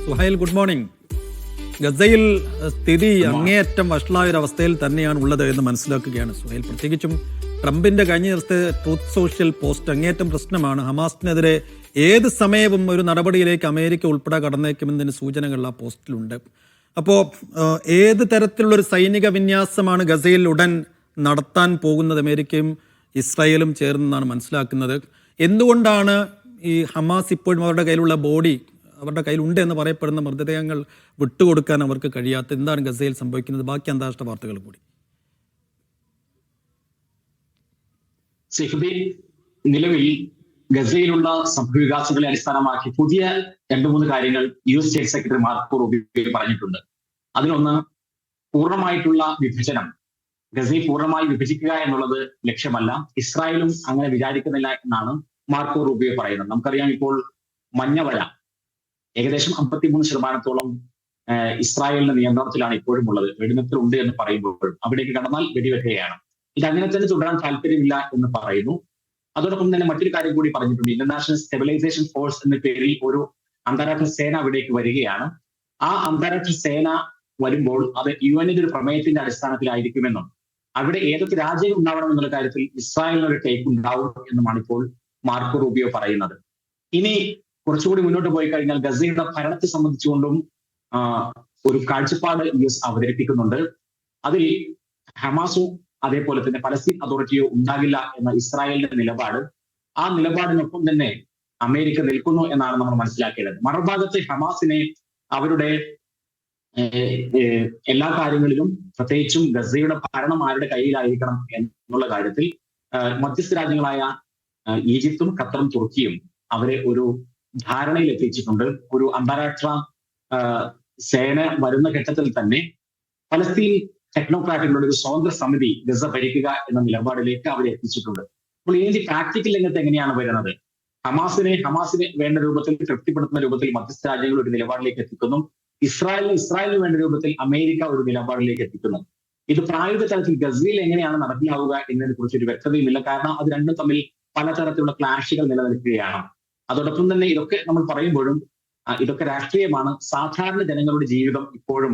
Suhail, good morning. ഗസയിൽ സ്ഥിതി അങ്ങേയറ്റം വഷളായ ഒരു അവസ്ഥയിൽ തന്നെയാണ് ഉള്ളത് എന്ന് മനസ്സിലാക്കുകയാണ് സുഹൈൽ. പ്രത്യേകിച്ചും ട്രംപിന്റെ കഴിഞ്ഞ ദിവസത്തെ ട്രൂത്ത് സോഷ്യൽ പോസ്റ്റ് അങ്ങേയറ്റം പ്രശ്നമാണ്. ഹമാസിനെതിരെ ഏത് സമയവും ഒരു നടപടിയിലേക്ക് അമേരിക്ക ഉൾപ്പെടെ കടന്നേക്കുമെന്നതിന് സൂചനകൾ ആ പോസ്റ്റിലുണ്ട്. അപ്പോൾ ഏത് തരത്തിലുള്ളൊരു സൈനിക വിന്യാസമാണ് ഗസയിൽ ഉടൻ നടത്താൻ പോകുന്നത് അമേരിക്കയും ഇസ്രായേലും ചേർന്നെന്നാണ് മനസ്സിലാക്കുന്നത്. എന്തുകൊണ്ടാണ് ഈ ഹമാസ് ഇപ്പോഴും അവരുടെ കയ്യിലുള്ള ബോഡി, അവരുടെ കയ്യിലുണ്ട് എന്ന് പറയപ്പെടുന്ന മൃതദേഹങ്ങൾ വിട്ടുകൊടുക്കാൻ അവർക്ക് കഴിയാത്ത? എന്താണ് ഗസയിൽ സംഭവിക്കുന്നത്? ബാക്കി അന്താരാഷ്ട്ര വാർത്തകൾ കൂടി. നിലവിൽ ഗസയിലുള്ള സംഭവവികാസങ്ങളെ അടിസ്ഥാനമാക്കി പുതിയ 2-3 കാര്യങ്ങൾ U S state secretary Marco Rubio പറഞ്ഞിട്ടുണ്ട്. അതിലൊന്ന്, പൂർണ്ണമായിട്ടുള്ള വിഭജനം, ഗസയെ പൂർണ്ണമായി വിഭജിക്കുക എന്നുള്ളത് ലക്ഷ്യമല്ല, ഇസ്രായേലും അങ്ങനെ വിചാരിക്കുന്നില്ല എന്നാണ് മാർക്കോ റൂബിയോ പറയുന്നത്. നമുക്കറിയാം, ഇപ്പോൾ മഞ്ഞവര ഏകദേശം 53% ഇസ്രായേലിന്റെ നിയന്ത്രണത്തിലാണ് ഇപ്പോഴും ഉള്ളത്. വെടിനിർത്തലുണ്ട് എന്ന് പറയുമ്പോഴും അവിടേക്ക് കടന്നാൽ വെടിവെക്കുകയാണ്. ഇത് അങ്ങനെ തന്നെ തുടരാൻ താല്പര്യമില്ല എന്ന് പറയുന്നു. അതോടൊപ്പം തന്നെ മറ്റൊരു കാര്യം കൂടി പറഞ്ഞിട്ടുണ്ട്. ഇന്റർനാഷണൽ സ്റ്റെബിലൈസേഷൻ ഫോഴ്സ് എന്ന പേരിൽ ഒരു അന്താരാഷ്ട്ര സേന അവിടേക്ക് വരികയാണ്. ആ അന്താരാഷ്ട്ര സേന വരുമ്പോൾ അത് UN ഒരു പ്രമേയത്തിന്റെ അടിസ്ഥാനത്തിലായിരിക്കുമെന്നും അവിടെ ഏതൊക്കെ രാജ്യം ഉണ്ടാവണം എന്നുള്ള കാര്യത്തിൽ ഇസ്രായേലിനൊരു ടേക്ക് ഉണ്ടാവും എന്നുമാണ് ഇപ്പോൾ മാർക്കോ റൂബിയോ പറയുന്നത്. ഇനി കുറച്ചുകൂടി മുന്നോട്ട് പോയി കഴിഞ്ഞാൽ ഗസയുടെ ഭരണത്തെ സംബന്ധിച്ചുകൊണ്ടും ഒരു കാഴ്ചപ്പാട് US അവതരിപ്പിക്കുന്നുണ്ട്. അതിൽ ഹമാസോ അതേപോലെ തന്നെ പലസ്തീൻ അതോറിറ്റിയോ ഉണ്ടാകില്ല എന്ന ഇസ്രായേലിന്റെ നിലപാട്, ആ നിലപാടിനൊപ്പം തന്നെ അമേരിക്ക നിൽക്കുന്നു എന്നാണ് നമ്മൾ മനസ്സിലാക്കേണ്ടത്. മറുഭാഗത്ത് ഹമാസിനെ അവരുടെ എല്ലാ കാര്യങ്ങളിലും, പ്രത്യേകിച്ചും ഗസയുടെ ഭരണം ആരുടെ കയ്യിലായിരിക്കണം എന്നുള്ള കാര്യത്തിൽ മധ്യസ്ഥ രാജ്യങ്ങളായ ഈജിപ്തും ഖത്തറും തുർക്കിയും അവരെ ഒരു ധാരണയിൽ എത്തിച്ചിട്ടുണ്ട്. ഒരു അന്താരാഷ്ട്ര സേന വരുന്ന ഘട്ടത്തിൽ തന്നെ പലസ്തീൻ ടെക്നോക്രാറ്റുകളുടെ ഒരു സ്വതന്ത്ര സമിതി ഗസ ഭരിക്കുക എന്ന നിലപാടിലേക്ക് അവരെ എത്തിച്ചിട്ടുണ്ട്. അപ്പോൾ ഇതിന്റെ പ്രാക്ടിക്കൽ രംഗത്ത് എങ്ങനെയാണ് വരുന്നത്? ഹമാസിനെ വേണ്ട രൂപത്തിൽ തൃപ്തിപ്പെടുത്തുന്ന രൂപത്തിൽ മധ്യസ്ഥ രാജ്യങ്ങൾ ഒരു നിലപാടിലേക്ക് എത്തിക്കുന്നു. ഇസ്രായേലിന് വേണ്ട രൂപത്തിൽ അമേരിക്ക ഒരു നിലപാടിലേക്ക് എത്തിക്കുന്നു. ഇത് പ്രായോഗിക തലത്തിൽ ഗസയിൽ എങ്ങനെയാണ് നടപ്പിലാവുക എന്നതിനെ കുറിച്ച് ഒരു വ്യക്തതയുമില്ല. കാരണം അത് രണ്ടും തമ്മിൽ പലതരത്തിലുള്ള ക്ലാഷുകൾ നിലനിൽക്കുകയാണ്. അതോടൊപ്പം തന്നെ ഇതൊക്കെ നമ്മൾ പറയുമ്പോഴും ഇതൊക്കെ രാഷ്ട്രീയമാണ്. സാധാരണ ജനങ്ങളുടെ ജീവിതം ഇപ്പോഴും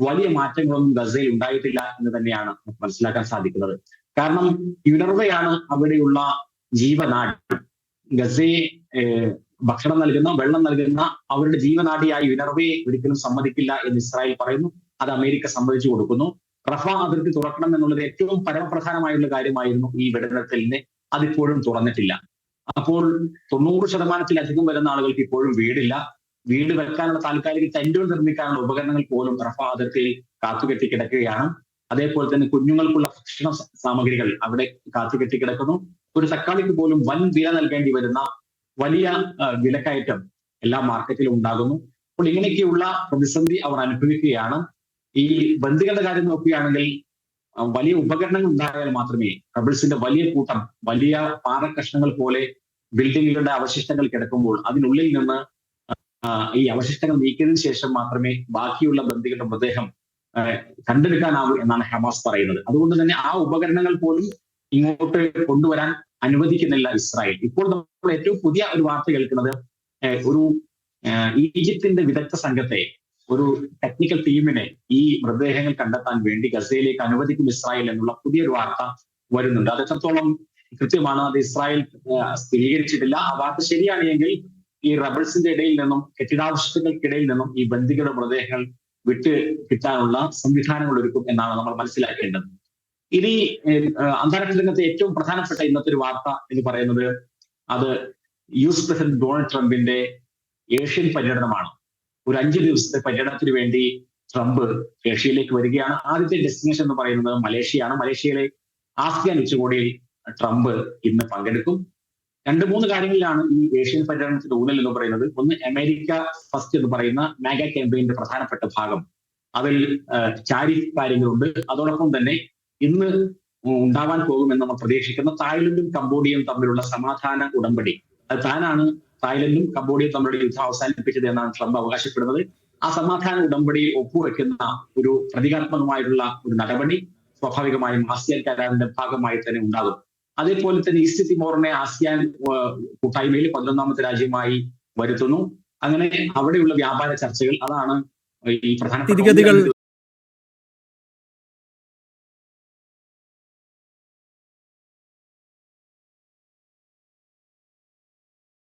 വലിയ മാറ്റങ്ങളൊന്നും ഗസയിൽ ഉണ്ടായിട്ടില്ല എന്ന് തന്നെയാണ് നമുക്ക് മനസ്സിലാക്കാൻ സാധിക്കുന്നത്. കാരണം യുനർവയാണ് അവിടെയുള്ള ജീവനാടി. ഗസയെ ഭക്ഷണം നൽകുന്ന, വെള്ളം നൽകുന്ന അവരുടെ ജീവനാടിയായ യുനർവയെ ഒരിക്കലും സമ്മതിക്കില്ല എന്ന് ഇസ്രായേൽ പറയുന്നു. അത് അമേരിക്ക സമ്മതിച്ചു കൊടുക്കുന്നു. റഫ അതിർത്തി തുറക്കണം എന്നുള്ളത് ഏറ്റവും പരമപ്രധാനമായുള്ള കാര്യമായിരുന്നു ഈ വെടിനിർത്തലിന്. അതിപ്പോഴും തുറന്നിട്ടില്ല. അപ്പോൾ 90%-ലധികം വരുന്ന ആളുകൾക്ക് ഇപ്പോഴും വീടില്ല. വീട് വെക്കാനുള്ള താൽക്കാലിക ടെന്റുകൾ നിർമ്മിക്കാനുള്ള ഉപകരണങ്ങൾ പോലും റഫ അതിർത്തിയിൽ കാത്തുകെട്ടി കിടക്കുകയാണ്. അതേപോലെ തന്നെ കുഞ്ഞുങ്ങൾക്കുള്ള ഭക്ഷണ സാമഗ്രികൾ അവിടെ കാത്തുകെട്ടി കിടക്കുന്നു. ഒരു തക്കാളിക്ക് പോലും വൻ വില നൽകേണ്ടി വരുന്ന വലിയ വിലക്കയറ്റം എല്ലാ മാർക്കറ്റിലും ഉണ്ടാകുന്നു. അപ്പോൾ ഇങ്ങനെയൊക്കെയുള്ള പ്രതിസന്ധി അവർ അനുഭവിക്കുകയാണ്. ഈ ബന്ദികളുടെ കാര്യം നോക്കുകയാണെങ്കിൽ വലിയ ഉപകരണങ്ങൾ ഉണ്ടായാൽ മാത്രമേ, റബിൾസിന്റെ വലിയ കൂട്ടം, വലിയ പാറക്കഷ്ണങ്ങൾ പോലെ ബിൽഡിങ്ങുകളുടെ അവശിഷ്ടങ്ങൾ കിടക്കുമ്പോൾ അതിനുള്ളിൽ നിന്ന് ഈ അവശിഷ്ടങ്ങൾ നീക്കിയതിനു ശേഷം മാത്രമേ ബാക്കിയുള്ള ബന്ദികളുടെ മൃതദേഹം കണ്ടെടുക്കാനാവൂ എന്നാണ് ഹമാസ് പറയുന്നത്. അതുകൊണ്ട് തന്നെ ആ ഉപകരണങ്ങൾ പോലും ഇങ്ങോട്ട് കൊണ്ടുവരാൻ അനുവദിക്കുന്നില്ല ഇസ്രായേൽ. ഇപ്പോൾ നമ്മൾ ഏറ്റവും പുതിയ ഒരു വാർത്ത കേൾക്കുന്നത്, ഒരു ഈജിപ്തിന്റെ വിദഗ്ധ സംഘത്തെ, ഒരു ടെക്നിക്കൽ ടീമിനെ ഈ മൃതദേഹങ്ങൾ കണ്ടെത്താൻ വേണ്ടി ഗസയിലേക്ക് അനുവദിക്കും ഇസ്രായേൽ എന്നുള്ള പുതിയൊരു വാർത്ത വരുന്നുണ്ട്. അത് എത്രത്തോളം കൃത്യമാണ് അത് ഇസ്രായേൽ സ്ഥിരീകരിച്ചിട്ടില്ല. ആ വാർത്ത ശരിയാണെങ്കിൽ ഈ റബിൾസിന്റെ ഇടയിൽ നിന്നും, കെട്ടിടാവശിഷ്ടങ്ങൾക്കിടയിൽ നിന്നും ഈ ബന്ദികളുടെ മൃതദേഹങ്ങൾ വിട്ട് കിട്ടാനുള്ള സംവിധാനങ്ങൾ ഒരുക്കും എന്നാണ് നമ്മൾ മനസ്സിലാക്കേണ്ടത്. ഇനി അന്താരാഷ്ട്ര രംഗത്തെ ഏറ്റവും പ്രധാനപ്പെട്ട ഇന്നത്തെ ഒരു വാർത്ത എന്ന് പറയുന്നത്, അത് US പ്രസിഡന്റ് ഡൊണാൾഡ് ട്രംപിന്റെ ഏഷ്യൻ പര്യടനമാണ്. ഒരു 5 ദിവസത്തെ പര്യടനത്തിന് വേണ്ടി ട്രംപ് ഏഷ്യയിലേക്ക് വരികയാണ്. ആദ്യത്തെ ഡെസ്റ്റിനേഷൻ എന്ന് പറയുന്നത് മലേഷ്യയാണ്. മലേഷ്യയിലെ ആസിയാൻ ഉച്ചകോടിയിൽ ട്രംപ് ഇന്ന് പങ്കെടുക്കും. 2-3 കാര്യങ്ങളിലാണ് ഈ ഏഷ്യൻ പര്യടനത്തിന്റെ ഊന്നൽ എന്ന് പറയുന്നത്. ഒന്ന്, അമേരിക്ക ഫസ്റ്റ് എന്ന് പറയുന്ന മെഗാ ക്യാമ്പയിന്റെ പ്രധാനപ്പെട്ട ഭാഗം. അതിൽ ചാരിഫ് കാര്യങ്ങളുണ്ട്. അതോടൊപ്പം തന്നെ ഇന്ന് ഉണ്ടാവാൻ പോകുമെന്ന് നമ്മൾ പ്രതീക്ഷിക്കുന്ന തായ്ലൻഡും കംബോഡിയയും തമ്മിലുള്ള സമാധാന ഉടമ്പടി, അത് താനാണ് തായ്ലൻഡും കംബോഡിയയും തമ്മിലുള്ള യുദ്ധം അവസാനിപ്പിച്ചത് എന്നാണ് ട്രംപ് അവകാശപ്പെടുന്നത്. ആ സമാധാന ഉടമ്പടിയിൽ ഒപ്പുവെക്കുന്ന ഒരു പ്രതീകാത്മകമായിട്ടുള്ള ഒരു നടപടി സ്വാഭാവികമായും ആസിയാൻ കരാറിന്റെ ഭാഗമായി തന്നെ ഉണ്ടാകും. അതേപോലെ തന്നെ ഈസ്റ്റ് തിമോറിനെ ആസിയാൻ കൂട്ടായ്മയിൽ 11ാമത്തെ രാജ്യമായി വരുത്തുന്നു. അങ്ങനെ അവിടെയുള്ള വ്യാപാര ചർച്ചകൾ, അതാണ് ഈ പ്രധാനപ്പെട്ട സ്ഥിതിഗതികൾ